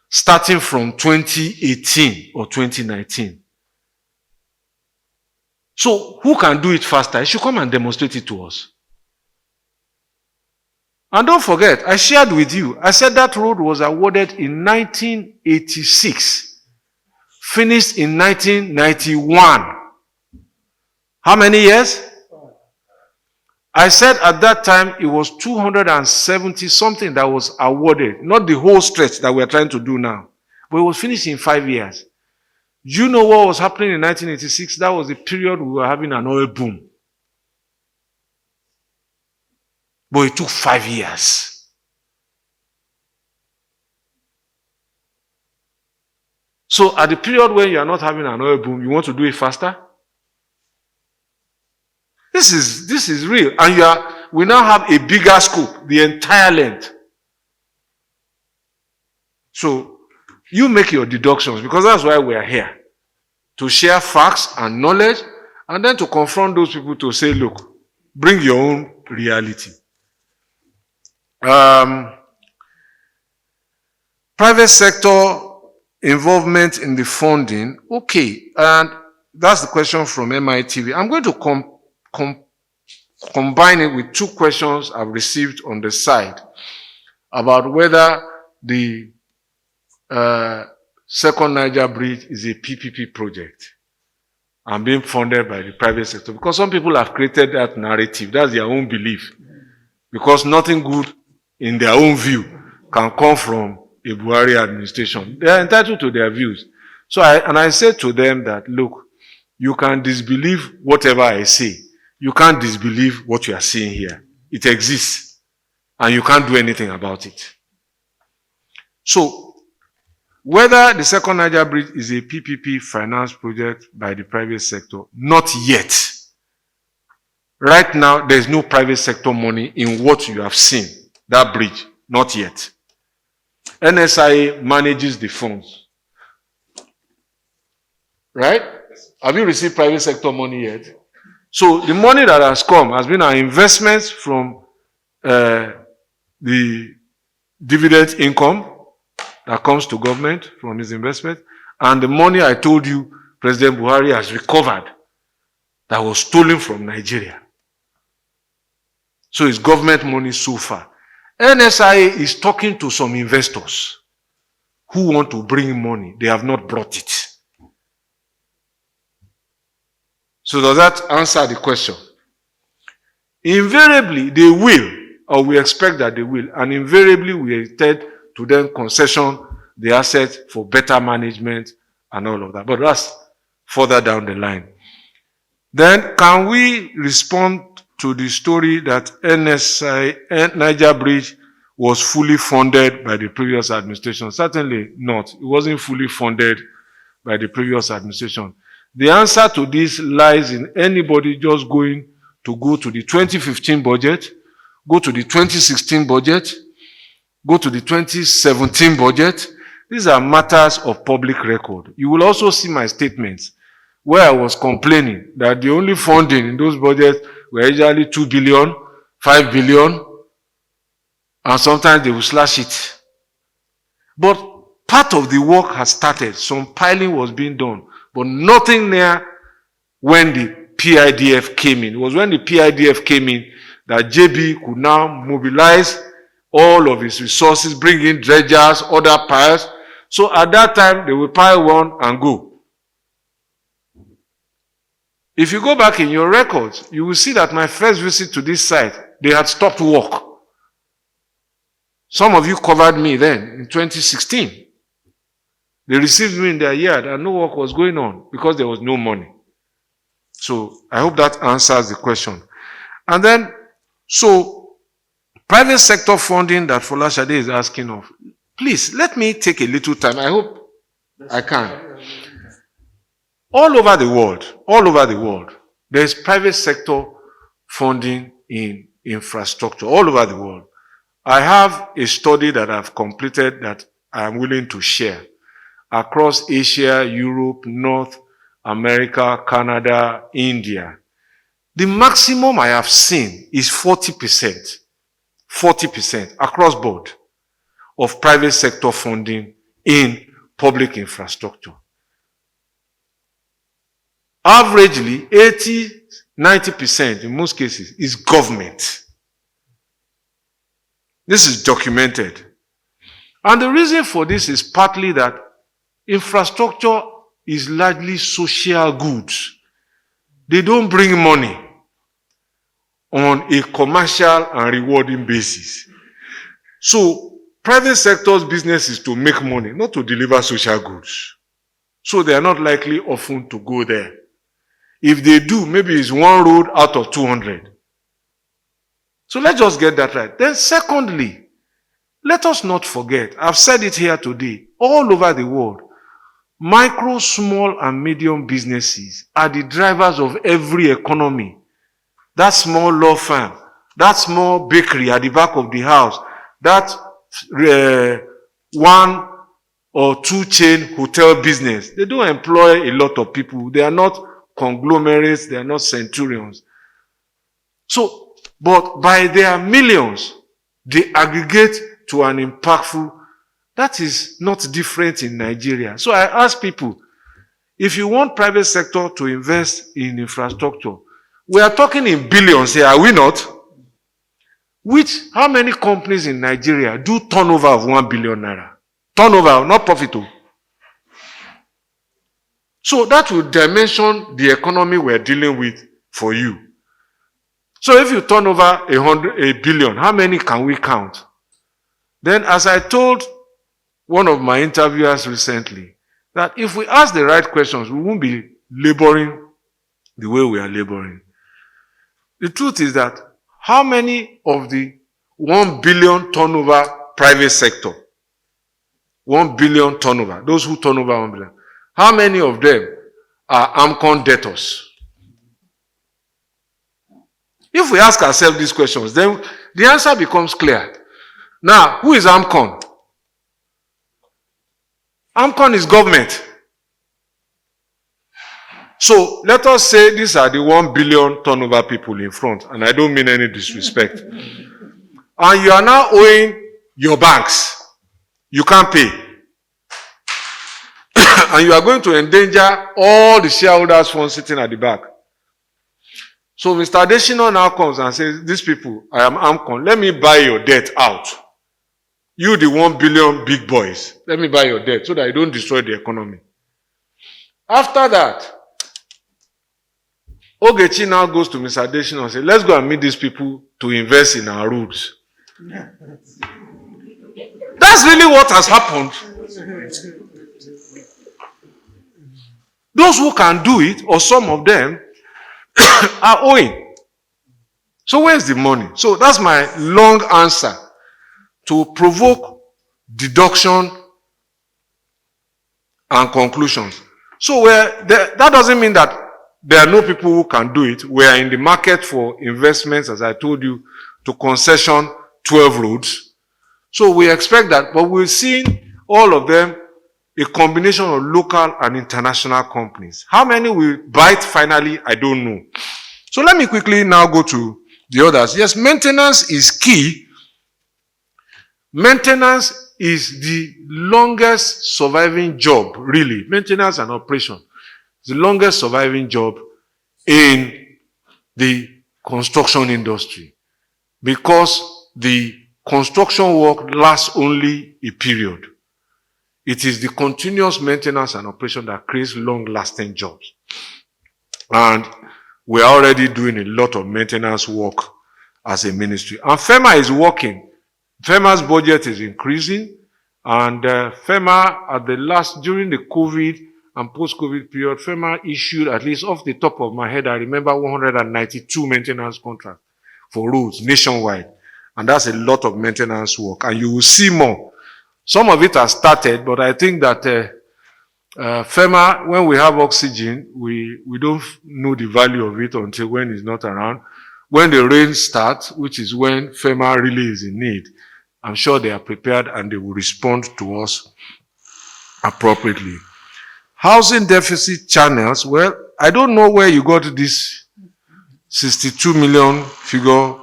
starting from 2018 or 2019. So who can do it faster? You should come and demonstrate it to us. And don't forget, I shared with you, I said that road was awarded in 1986, finished in 1991. How many years? I said at that time it was 270 something that was awarded, not the whole stretch that we are trying to do now, but it was finished in 5 years. Do you know what was happening in 1986? That was the period we were having an oil boom. But it took 5 years. So at the period when you are not having an oil boom, you want to do it faster? This is real. And we now have a bigger scope, the entire length. So you make your deductions, because that's why we are here. To share facts and knowledge, and then to confront those people to say, look, bring your own reality. Private sector involvement in the funding. Okay, and that's the question from MITV. I'm going to combine it with 2 questions I've received on the side about whether the second Niger bridge is a PPP project and being funded by the private sector. Because some people have created that narrative. That's their own belief. Because nothing good in their own view can come from a Buhari administration. They are entitled to their views. So I said to them that, look, you can disbelieve whatever I say. You can't disbelieve what you are seeing here. It exists. And you can't do anything about it. So, whether the second Niger bridge is a PPP finance project by the private sector, not yet. Right now, there is no private sector money in what you have seen, that bridge, not yet. NSIA manages the funds. Right? Have you received private sector money yet? So the money that has come has been our investments from the dividend income that comes to government from his investment, and the money I told you President Buhari has recovered that was stolen from Nigeria. So it's government money so far. NSIA is talking to some investors who want to bring money. They have not brought it. So does that answer the question? Invariably, they will, or we expect that they will, and invariably we intend to then concession the assets for better management and all of that. But that's further down the line. Then, can we respond to the story that Niger Bridge was fully funded by the previous administration? Certainly not. It wasn't fully funded by the previous administration. The answer to this lies in anybody just going to go to the 2015 budget, go to the 2016 budget, go to the 2017 budget. These are matters of public record. You will also see my statements where I was complaining that the only funding in those budgets were usually 2 billion, 5 billion, and sometimes they will slash it. But part of the work has started. Some piling was being done, but nothing near when the PIDF came in. It was when the PIDF came in that JB could now mobilize all of his resources, bring in dredgers, other piles. So at that time, they will pile one and go. If you go back in your records, you will see that my first visit to this site, they had stopped work. Some of you covered me then in 2016. They received me in their yard and no work was going on because there was no money. So I hope that answers the question. And then, so private sector funding that Folashade is asking of, please let me take a little time. I hope I can. All over the world, there is private sector funding in infrastructure all over the world. I have a study that I've completed that I am willing to share across Asia, Europe, North America, Canada, India. The maximum I have seen is 40%, 40% across board of private sector funding in public infrastructure. Averagely, 80, 90% in most cases is government. This is documented. And the reason for this is partly that infrastructure is largely social goods. They don't bring money on a commercial and rewarding basis. So, private sector's business is to make money, not to deliver social goods. So they are not likely often to go there. If they do, maybe it's one road out of 200. So let's just get that right. Then secondly, let us not forget, I've said it here today, all over the world, micro, small, and medium businesses are the drivers of every economy. That small law firm, that small bakery at the back of the house, that one or two chain hotel business, they don't employ a lot of people. They are not conglomerates, they are not centurions. So, but by their millions, they aggregate to an impactful. That is not different in Nigeria. So I ask people, if you want private sector to invest in infrastructure, we are talking in billions here, are we not? How many companies in Nigeria do turnover of 1 billion naira? Turnover, not profit. So that will dimension the economy we're dealing with for you. So if you turn over 1 billion, how many can we count? Then, as I told one of my interviewers recently, that if we ask the right questions, we won't be laboring the way we are laboring. The truth is that how many of the 1 billion turnover private sector, 1 billion turnover, those who turn over 1 billion, how many of them are AMCON debtors? If we ask ourselves these questions, then the answer becomes clear. Now, who is AMCON? AMCON is government. So, let us say these are the 1 billion turnover people in front, and I don't mean any disrespect. And you are now owing your banks. You can't pay. And you are going to endanger all the shareholders' funds sitting at the back. So Mr. Adesina now comes and says, these people, I am AMCON, let me buy your debt out. You the 1 billion big boys, let me buy your debt so that you don't destroy the economy. After that, Ogechi now goes to Mr. Adesina and says, let's go and meet these people to invest in our roads. That's really what has happened. Those who can do it, or some of them, are owing. So where's the money? So that's my long answer to provoke deduction and conclusions. So that doesn't mean that there are no people who can do it. We are in the market for investments, as I told you, to concession 12 roads. So we expect that, but we're seeing all of them a combination of local and international companies. How many will bite finally, I don't know. So let me quickly now go to the others. Yes, maintenance is key. Maintenance is the longest surviving job, really. Maintenance and operation is the longest surviving job in the construction industry, because the construction work lasts only a period. It is the continuous maintenance and operation that creates long-lasting jobs. And we're already doing a lot of maintenance work as a ministry. And FEMA is working. FEMA's budget is increasing. And FEMA, during the COVID and post-COVID period, FEMA issued, at least off the top of my head, I remember 192 maintenance contracts for roads nationwide. And that's a lot of maintenance work. And you will see more. Some of it has started, but I think that FEMA, when we have oxygen, we don't know the value of it until when it's not around. when the rain starts, which is when FEMA really is in need, I'm sure they are prepared and they will respond to us appropriately. Housing deficit channels, well, I don't know where you got this 62 million figure.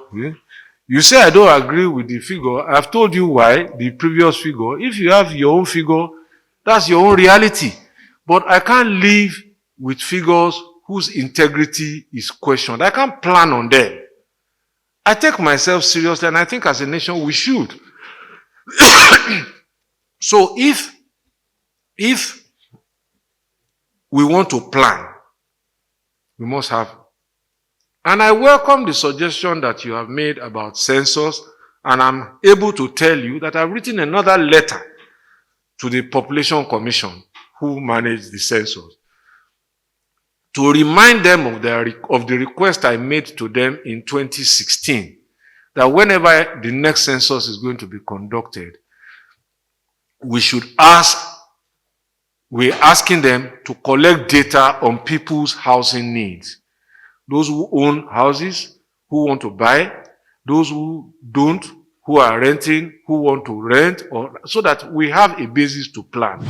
You say I don't agree with the figure. I've told you why, the previous figure. If you have your own figure, that's your own reality. But I can't live with figures whose integrity is questioned. I can't plan on them. I take myself seriously, and I think as a nation we should. So if we want to plan, we must have. And I welcome the suggestion that you have made about census, and I'm able to tell you that I've written another letter to the Population Commission who manage the census to remind them of the request I made to them in 2016, that whenever the next census is going to be conducted, we're asking them to collect data on people's housing needs. Those who own houses, who want to buy, those who don't, who are renting, who want to rent, so that we have a basis to plan.